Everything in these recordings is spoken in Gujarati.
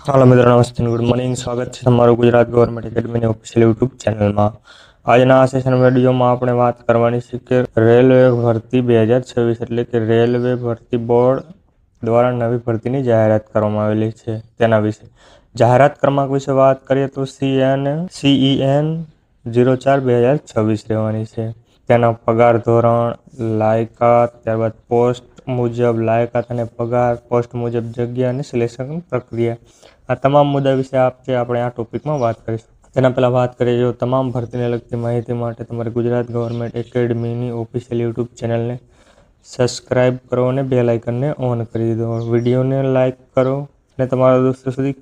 हेलो मित्रों, नमस्ते, गुड मॉर्निंग। स्वागत है તમારું ગુજરાત ગવર્મેન્ટ એકેડમીની ઓફિશિયલ યુટ્યુબ ચેનલમાં। આજના આ સેશન વિડીયોમાં આપણે વાત કરવાની છે કે રેલવે ભરતી 2026 એટલે કે રેલવે ભરતી બોર્ડ દ્વારા નવી ભરતીની જાહેરાત કરવામાં આવેલી છે તેના વિશે। જાહેરાત ક્રમાંક વિશે વાત કરીએ તો CEN 04/2026 રહેવાની છે। તેના પગાર ધોરણ, લાયકાત, ત્યારબાદ પોસ્ટ મુજબ લાયકાત અને પગાર, પોસ્ટ મુજબ જગ્યા અને સિલેક્શન પ્રક્રિયા, આ તમામ મુદ્દા વિશે આપણે આ ટોપિકમાં વાત કરીશું। તેના પહેલાં વાત કરીએ જો તમામ ભરતીને લગતી માહિતી માટે તમારે ગુજરાત ગવર્મેન્ટ એકેડમીની ઓફિશિયલ યુટ્યુબ ચેનલને સબસ્ક્રાઇબ કરો અને બેલ આઇકનને ઓન કરી દો। વિડીયોને લાઇક કરો અને તમારા દોસ્તો સુધી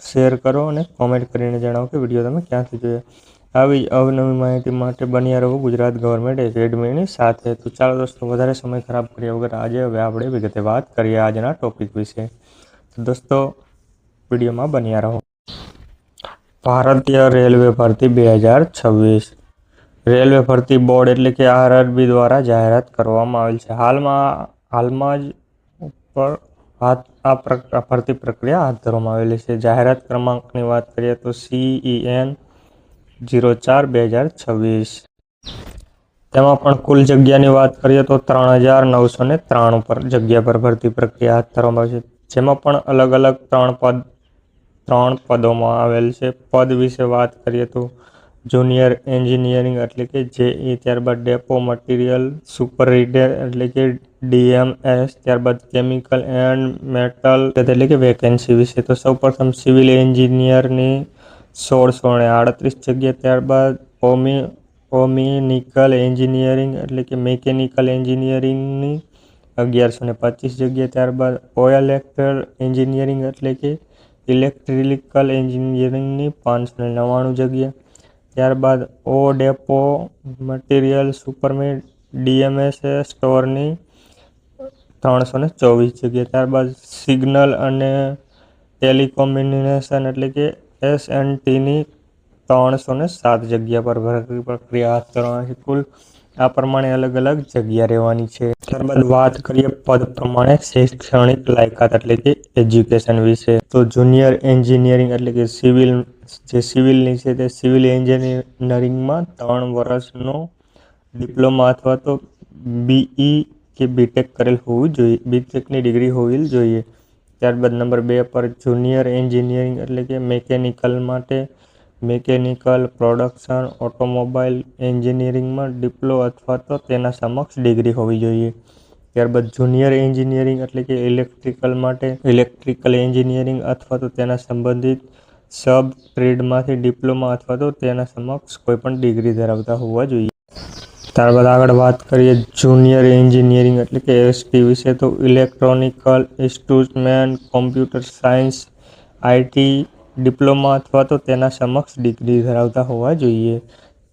શેર કરો અને કોમેન્ટ કરીને જણાવો કે વિડીયો તમે ક્યાંથી જોયા। આવી જ અવનવી માહિતી માટે બન્યા રહો ગુજરાત ગવર્મેન્ટ એકેડમીની સાથે। તો ચાલો દોસ્તો, વધારે સમય ખરાબ કર્યા વગર હવે આપણે વિગતે વાત કરીએ આજના ટોપિક વિશે। તો દોસ્તો, વિડીયોમાં બન્યા રહો। ભારતીય રેલવે ભરતી 2026 રેલવે ભરતી બોર્ડ એટલે કે RRB દ્વારા જાહેરાત કરવામાં આવેલ છે। હાલમાં જ ઉપર આ ભરતી પ્રક્રિયા હાથ ધરવામાં આવેલી છે। જાહેરાત ક્રમાંકની વાત કરીએ તો CEN 04/2026। તેમાં પણ કુલ જગ્યાની વાત કરીએ તો 3993 જગ્યા પર ભરતી પ્રક્રિયા હાથ ધરવામાં આવી છે, જેમાં પણ અલગ અલગ ત્રણ પદોમાં આવેલ છે। પદ વિશે વાત કરીએ તો જુનિયર એન્જિનિયરિંગ એટલે કે JE, ત્યારબાદ ડેપો મટીરિયલ સુપરઇન્ટેન્ડન્ટ એટલે કે DMS, ત્યારબાદ કેમિકલ એન્ડ મેટલ એટલે કે વેકેન્સી વિશે તો સૌપ્રથમ સિવિલ એન્જિનિયરની 1638 જગ્યા, ત્યારબાદ ઓમિનિકલ એન્જિનિયરિંગ એટલે કે મિકેનિકલ એન્જિનિયરિંગની 1125 જગ્યા, ત્યારબાદ ઓઇલેક્ટ્રિકલ એન્જિનિયરિંગ એટલે કે ઇલેક્ટ્રિકલ એન્જિનિયરિંગની 599 જગ્યા, ત્યારબાદ ડેપો મટીરિયલ સુપરમેટ DMS સ્ટોરની 324 જગ્યા, ત્યારબાદ સિગ્નલ અને ટેલિકોમ્યુનિકેશન એટલે કે SNTની 307 જગ્યા પર ભરતી પ્રક્રિયા હાથ ધરવાની છે। કુલ આ પ્રમાણે અલગ અલગ જગ્યા રહેવાની છે। ત્યારબાદ વાત કરીએ પદ પ્રમાણે શૈક્ષણિક લાયકાત એટલે કે એજ્યુકેશન વિશે તો જુનિયર એન્જિનિયરિંગ એટલે કે સિવિલની છે તે સિવિલ એન્જિનિયરિંગમાં 3 વર્ષનો ડિપ્લોમા અથવા તો BE કે BTech કરેલ હોવું જોઈએ, BTechની ડિગ્રી હોવી જોઈએ। ત્યારબાદ નંબર 2 પર જુનિયર એન્જિનિયરિંગ એટલે કે મેકેનિકલ માટે મેકેનિકલ પ્રોડક્શન ઓટોમોબાઈલ એન્જિનિયરિંગમાં ડિપ્લો અથવા તો તેના સમકક્ષ ડિગ્રી હોવી જોઈએ। ત્યારબાદ જુનિયર એન્જિનિયરિંગ એટલે કે ઇલેક્ટ્રિકલ માટે ઇલેક્ટ્રિકલ એન્જિનિયરિંગ અથવા તો તેના સંબંધિત સબ ટ્રેડમાંથી ડિપ્લોમા અથવા તો તેના સમકક્ષ કોઈપણ ડિગ્રી ધરાવતા હોવા જોઈએ। ત્યારબાદ આગળ વાત કરીએ જુનિયર એન્જિનિયરિંગ એટલે કે ST વિશે તો ઇલેક્ટ્રોનિકલ instrument, computer science, IT diploma અથવા તો તેના સમકક્ષ ડિગ્રી ધરાવતા હોવા જોઈએ।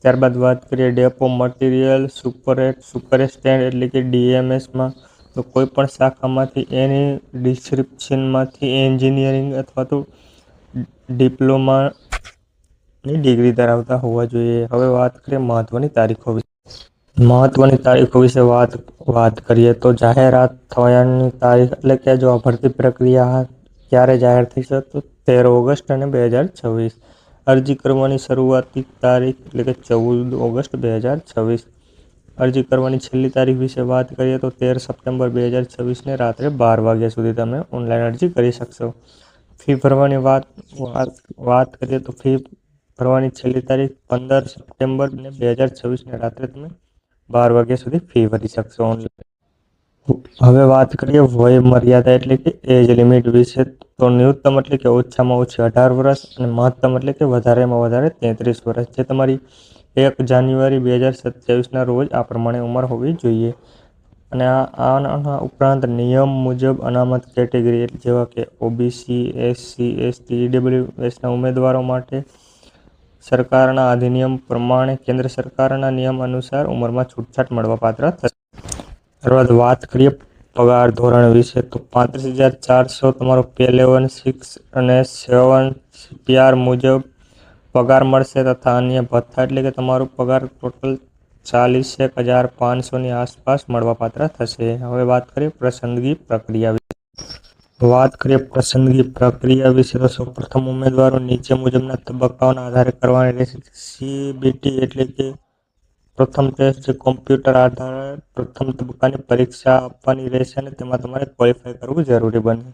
ત્યારબાદ વાત કરીએ ડેપો મટીરિયલ સુપરિન્ટેન્ડન્ટ એટલે કે DMSમાં તો કોઈ પણ શાખામાંથી એની ડિસ્ક્રિપ્શનમાંથી એન્જિનિયરિંગ અથવા તો ડિપ્લોમાની ડિગ્રી ધરાવતા હોવા જોઈએ। હવે વાત કરીએ મહત્વની તારીખો વિશે વાત કરીએ તો જાહેરાત થવાની તારીખ એટલે કે જો આ ભરતી પ્રક્રિયા ક્યારે જાહેર થઈ છે તો 13 ઓગસ્ટ અને 2026। અરજી કરવાની શરૂઆતની તારીખ એટલે કે 14 ઓગસ્ટ 2026। અરજી કરવાની છેલ્લી તારીખ વિશે વાત કરીએ તો 13 સપ્ટેમ્બર 2026ને રાત્રે 12 વાગ્યા સુધી તમે ઓનલાઈન અરજી કરી શકશો। ફી ભરવાની વાત કરીએ તો ફી ભરવાની છેલ્લી તારીખ 15 સપ્ટેમ્બર 2026ને રાત્રે તમે 12 વાગ્યા સુધી ફી ભરી શકશો ઓનલાઈન। હવે વાત કરીએ વય મર્યાદા એટલે કે એજ લિમિટ વિશે તો ન્યૂનતમ એટલે કે ઓછામાં ઓછી 18 વર્ષ અને મહત્તમ એટલે કે વધારેમાં વધારે 33 વર્ષ, જે તમારી 1 જાન્યુઆરી 2027ના રોજ આ પ્રમાણે ઉંમર હોવી જોઈએ। અને આના ઉપરાંત નિયમ મુજબ અનામત કેટેગરી જેવા કે OBC, SC, ST, EWSના ઉમેદવારો માટે સરકારના અધિનિયમ પ્રમાણે કેન્દ્ર સરકારના નિયમ અનુસાર ઉંમરમાં છૂટછાટ મળવાપાત્ર થશે। ત્યારબાદ વાત કરીએ પગાર ધોરણ વિશે તો 35,400 તમારો પે લેવલ 6 અને 7 CPR મુજબ પગાર મળશે તથા અન્ય ભથ્થા એટલે કે તમારો પગાર ટોટલ 41,500ની આસપાસ મળવાપાત્ર થશે। હવે વાત કરીએ પસંદગી પ્રક્રિયા વિશે વાત કરીએ પસંદગી પ્રક્રિયા વિશે તો સૌપ્રથમ ઉમેદવારો નીચે મુજબના તબક્કાઓના આધારે કરવાની રહેશે. CBT એટલે કે પ્રથમ ટેસ્ટ જે કોમ્પ્યુટર આધારિત પ્રથમ તબક્કાની પરીક્ષા આપવાની રહેશે અને તેમાં તમારે ક્વોલિફાય કરવું જરૂરી બનશે.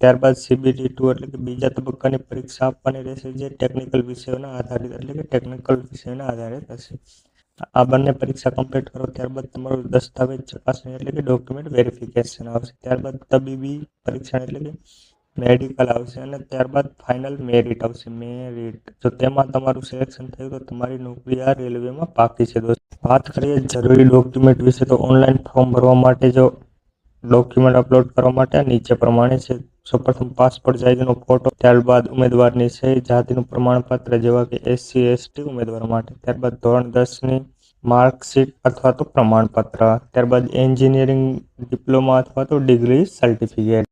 ત્યારબાદ CBT2 એટલે કે બીજા તબક્કાની પરીક્ષા આપવાની રહેશે જે ટેકનિકલ વિષયોના આધારિત એટલે કે ટેકનિકલ વિષયોના આધારિત હશે. આ બંને પરીક્ષા કમ્પ્લીટ કરો ત્યારબાદ તમારું દસ્તાવેજ ચકાસણી એટલે કે ડોક્યુમેન્ટ વેરિફિકેશન આવશે. ત્યારબાદ તબીબી પરીક્ષણ એટલે કે મેડિકલ આવશે અને ત્યારબાદ ફાઇનલ મેરિટ આવશે. જો તેમાં તમારું સિલેક્શન થયું તો તમારી નોકરી આ રેલવેમાં પાકી છે. વાત કરીએ જરૂરી ડોક્યુમેન્ટ વિશે તો ઓનલાઈન ફોર્મ ભરવા માટે જો ડોક્યુમેન્ટ અપલોડ કરવા માટે નીચે પ્રમાણે છે. સૌપ્રથમ પાસપોર્ટ સાઇઝનો ફોટો, ત્યારબાદ ઉમેદવારની સહી, જાતિનું પ્રમાણપત્ર જેવા કે SC ST ઉમેદવાર માટે, ત્યારબાદ ધોરણ 10ની માર્કશીટ અથવા તો પ્રમાણપત્ર, ત્યારબાદ એન્જિનિયરિંગ ડિપ્લોમા અથવા તો ડિગ્રી સર્ટિફિકેટ,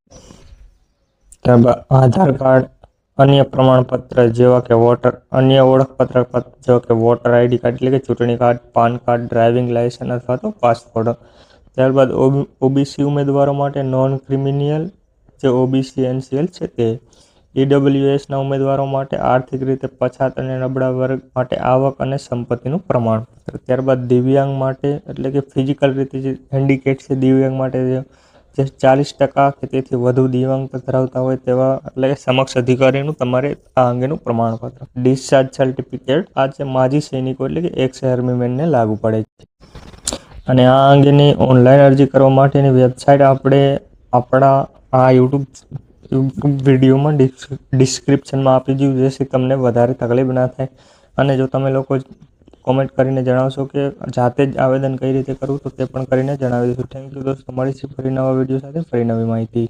ત્યારબાદ આધાર કાર્ડ, અન્ય પ્રમાણપત્ર જેવા કે અન્ય ઓળખપત્ર જેવા કે વોટર ID કાર્ડ એટલે કે ચૂંટણી card, PAN card, driving licence અથવા તો પાસપોર્ટ. ત્યારબાદ OBC ઉમેદવારો માટે નોન ક્રિમિનલ જે OBC NCL છે તે, EWSના ઉમેદવારો માટે આર્થિક રીતે પછાત અને નબળા વર્ગ માટે આવક અને સંપત્તિનું પ્રમાણપત્ર. ત્યારબાદ દિવ્યાંગ માટે એટલે કે ફિઝિકલ રીતે જે હેન્ડીકેપ છે દિવ્યાંગ માટે જે 40% કે તેથી વધુ દિવ્યાંગતા ધરાવતા હોય તેવા એટલે કે સમક્ષ અધિકારીનું તમારે આ અંગેનું પ્રમાણપત્ર. ડિસ્ચાર્જ સર્ટિફિકેટ આ છે માજી સૈનિકો એટલે કે એક્સ આર્મીમેનને લાગુ પડે છે. અને આ અંગેની ઓનલાઈન અરજી કરવા માટેની વેબસાઇટ આપણે આપણા આ યુટ્યુબ વિડીયોમાં ડિસ્ક્રિપ્શનમાં આપી દીધું જેથી તમને વધારે તકલીફ ના થાય. અને જો તમે લોકો કોમેન્ટ કરીને જણાવશો કે જાતે જ આવેદન કઈ રીતે કરવું તો તે પણ કરીને જણાવી દઈશું. થેન્ક યુ દોસ્તો, મળીશું ફરી નવા વિડીયો સાથે ફરી નવી માહિતી.